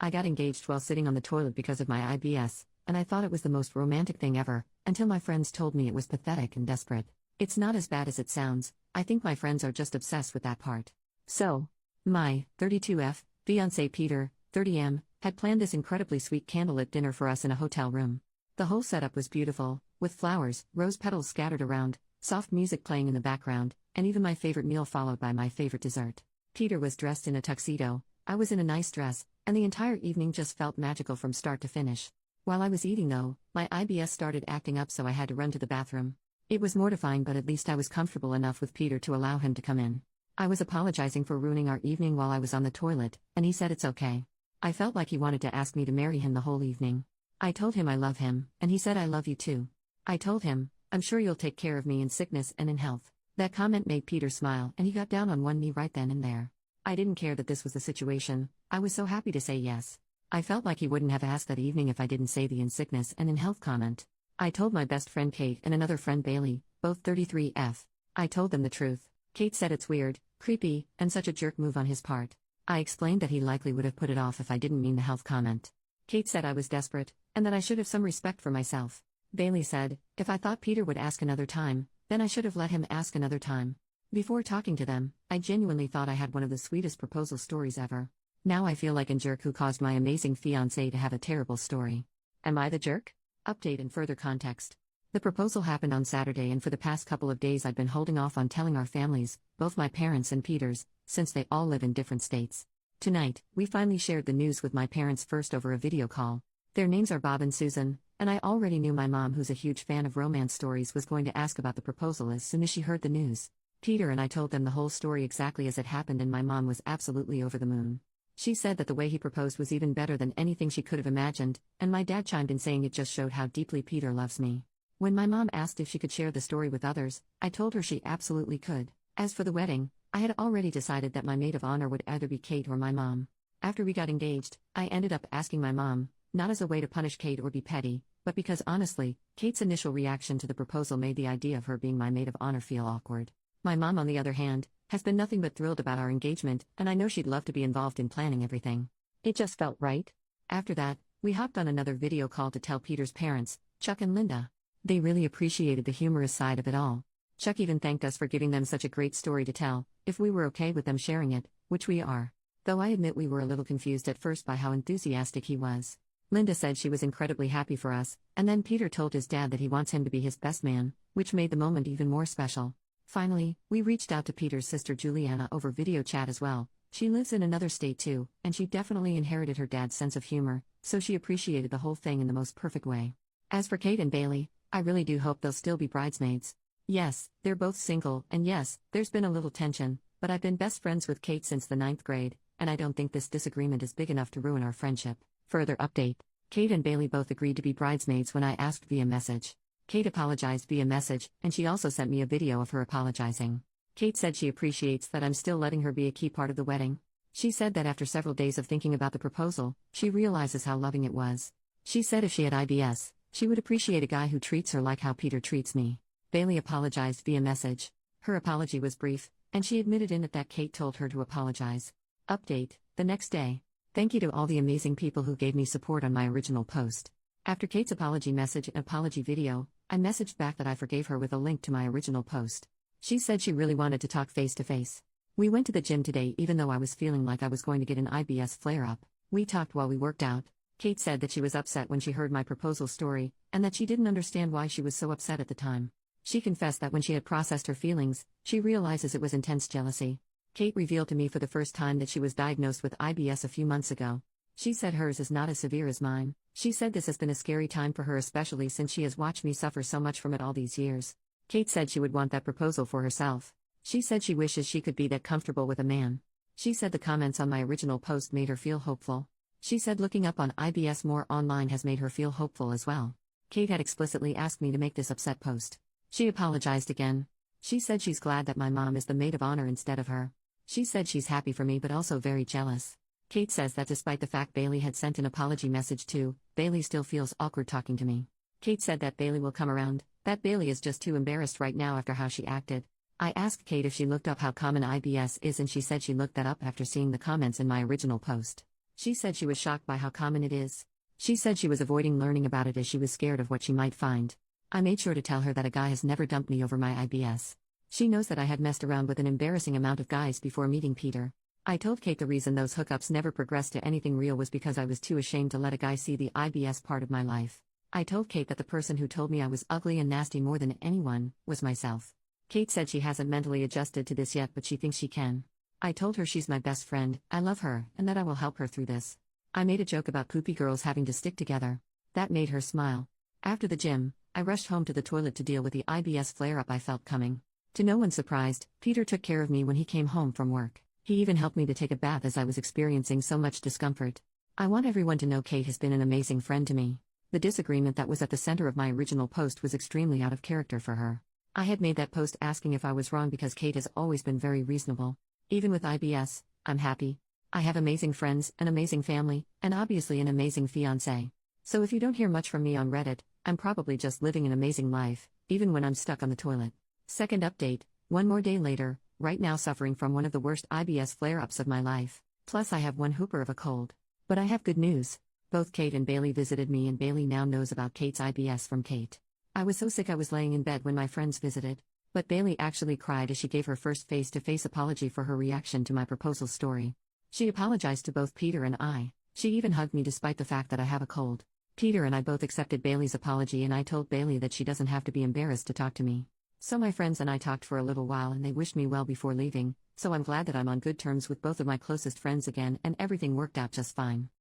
I got engaged while sitting on the toilet because of my IBS, and I thought it was the most romantic thing ever, until my friends told me it was pathetic and desperate. It's not as bad as it sounds. I think my friends are just obsessed with that part. So, my 32F fiancé Peter, 30M, had planned this incredibly sweet candlelit dinner for us in a hotel room. The whole setup was beautiful, with flowers, rose petals scattered around, soft music playing in the background, and even my favorite meal followed by my favorite dessert. Peter was dressed in a tuxedo, I was in a nice dress, and the entire evening just felt magical from start to finish. While I was eating though, my IBS started acting up, so I had to run to the bathroom. It was mortifying, but at least I was comfortable enough with Peter to allow him to come in. I was apologizing for ruining our evening while I was on the toilet, and he said it's okay. I felt like he wanted to ask me to marry him the whole evening. I told him I love him, and he said I love you too. I told him, I'm sure you'll take care of me in sickness and in health. That comment made Peter smile, and he got down on one knee right then and there. I didn't care that this was the situation. I was so happy to say yes. I felt like he wouldn't have asked that evening if I didn't say the in sickness and in health comment. I told my best friend Kate and another friend Bailey, both 33F. I told them the truth. Kate said it's weird, creepy, and such a jerk move on his part. I explained that he likely would have put it off if I didn't mean the health comment. Kate said I was desperate, and that I should have some respect for myself. Bailey said, if I thought Peter would ask another time, then I should have let him ask another time. Before talking to them, I genuinely thought I had one of the sweetest proposal stories ever. Now I feel like a jerk who caused my amazing fiancé to have a terrible story. Am I the jerk? Update and further context. The proposal happened on Saturday, and for the past couple of days I'd been holding off on telling our families, both my parents and Peter's, since they all live in different states. Tonight, we finally shared the news with my parents first over a video call. Their names are Bob and Susan, and I already knew my mom, who's a huge fan of romance stories, was going to ask about the proposal as soon as she heard the news. Peter and I told them the whole story exactly as it happened, and my mom was absolutely over the moon. She said that the way he proposed was even better than anything she could have imagined, and my dad chimed in saying it just showed how deeply Peter loves me. When my mom asked if she could share the story with others, I told her she absolutely could. As for the wedding, I had already decided that my maid of honor would either be Kate or my mom. After we got engaged, I ended up asking my mom, not as a way to punish Kate or be petty, but because honestly, Kate's initial reaction to the proposal made the idea of her being my maid of honor feel awkward. My mom, on the other hand, has been nothing but thrilled about our engagement, and I know she'd love to be involved in planning everything. It just felt right. After that, we hopped on another video call to tell Peter's parents, Chuck and Linda. They really appreciated the humorous side of it all. Chuck even thanked us for giving them such a great story to tell, if we were okay with them sharing it, which we are. Though I admit we were a little confused at first by how enthusiastic he was. Linda said she was incredibly happy for us, and then Peter told his dad that he wants him to be his best man, which made the moment even more special. Finally, we reached out to Peter's sister Juliana over video chat as well. She lives in another state too, and she definitely inherited her dad's sense of humor, so she appreciated the whole thing in the most perfect way. As for Kate and Bailey, I really do hope they'll still be bridesmaids. Yes, they're both single, and yes, there's been a little tension, but I've been best friends with Kate since the 9th grade, and I don't think this disagreement is big enough to ruin our friendship. Further update. Kate and Bailey both agreed to be bridesmaids when I asked via message. Kate apologized via message, and she also sent me a video of her apologizing. Kate said she appreciates that I'm still letting her be a key part of the wedding. She said that after several days of thinking about the proposal, she realizes how loving it was. She said if she had IBS, she would appreciate a guy who treats her like how Peter treats me. Bailey apologized via message. Her apology was brief, and she admitted in it that Kate told her to apologize. Update, the next day. Thank you to all the amazing people who gave me support on my original post. After Kate's apology message and apology video, I messaged back that I forgave her with a link to my original post. She said she really wanted to talk face to face. We went to the gym today even though I was feeling like I was going to get an IBS flare-up. We talked while we worked out. Kate said that she was upset when she heard my proposal story, and that she didn't understand why she was so upset at the time. She confessed that when she had processed her feelings, she realizes it was intense jealousy. Kate revealed to me for the first time that she was diagnosed with IBS a few months ago. She said hers is not as severe as mine. She said this has been a scary time for her, especially since she has watched me suffer so much from it all these years. Kate said she would want that proposal for herself. She said she wishes she could be that comfortable with a man. She said the comments on my original post made her feel hopeful. She said looking up on IBS more online has made her feel hopeful as well. Kate had explicitly asked me to make this upset post. She apologized again. She said she's glad that my mom is the maid of honor instead of her. She said she's happy for me but also very jealous. Kate says that despite the fact Bailey had sent an apology message too, Bailey still feels awkward talking to me. Kate said that Bailey will come around, that Bailey is just too embarrassed right now after how she acted. I asked Kate if she looked up how common IBS is, and she said she looked that up after seeing the comments in my original post. She said she was shocked by how common it is. She said she was avoiding learning about it as she was scared of what she might find. I made sure to tell her that a guy has never dumped me over my IBS. She knows that I had messed around with an embarrassing amount of guys before meeting Peter. I told Kate the reason those hookups never progressed to anything real was because I was too ashamed to let a guy see the IBS part of my life. I told Kate that the person who told me I was ugly and nasty more than anyone was myself. Kate said she hasn't mentally adjusted to this yet, but she thinks she can. I told her she's my best friend, I love her, and that I will help her through this. I made a joke about poopy girls having to stick together. That made her smile. After the gym, I rushed home to the toilet to deal with the IBS flare-up I felt coming. To no one's surprise, Peter took care of me when he came home from work. He even helped me to take a bath as I was experiencing so much discomfort. I want everyone to know Kate has been an amazing friend to me. The disagreement that was at the center of my original post was extremely out of character for her. I had made that post asking if I was wrong because Kate has always been very reasonable. Even with IBS, I'm happy. I have amazing friends, an amazing family, and obviously an amazing fiancé. So if you don't hear much from me on Reddit, I'm probably just living an amazing life, even when I'm stuck on the toilet. Second update, one more day later, right now suffering from one of the worst IBS flare-ups of my life. Plus I have one hooper of a cold. But I have good news. Both Kate and Bailey visited me, and Bailey now knows about Kate's IBS from Kate. I was so sick I was laying in bed when my friends visited. But Bailey actually cried as she gave her first face-to-face apology for her reaction to my proposal story. She apologized to both Peter and I. She even hugged me despite the fact that I have a cold. Peter and I both accepted Bailey's apology, and I told Bailey that she doesn't have to be embarrassed to talk to me. So my friends and I talked for a little while and they wished me well before leaving, so I'm glad that I'm on good terms with both of my closest friends again and everything worked out just fine.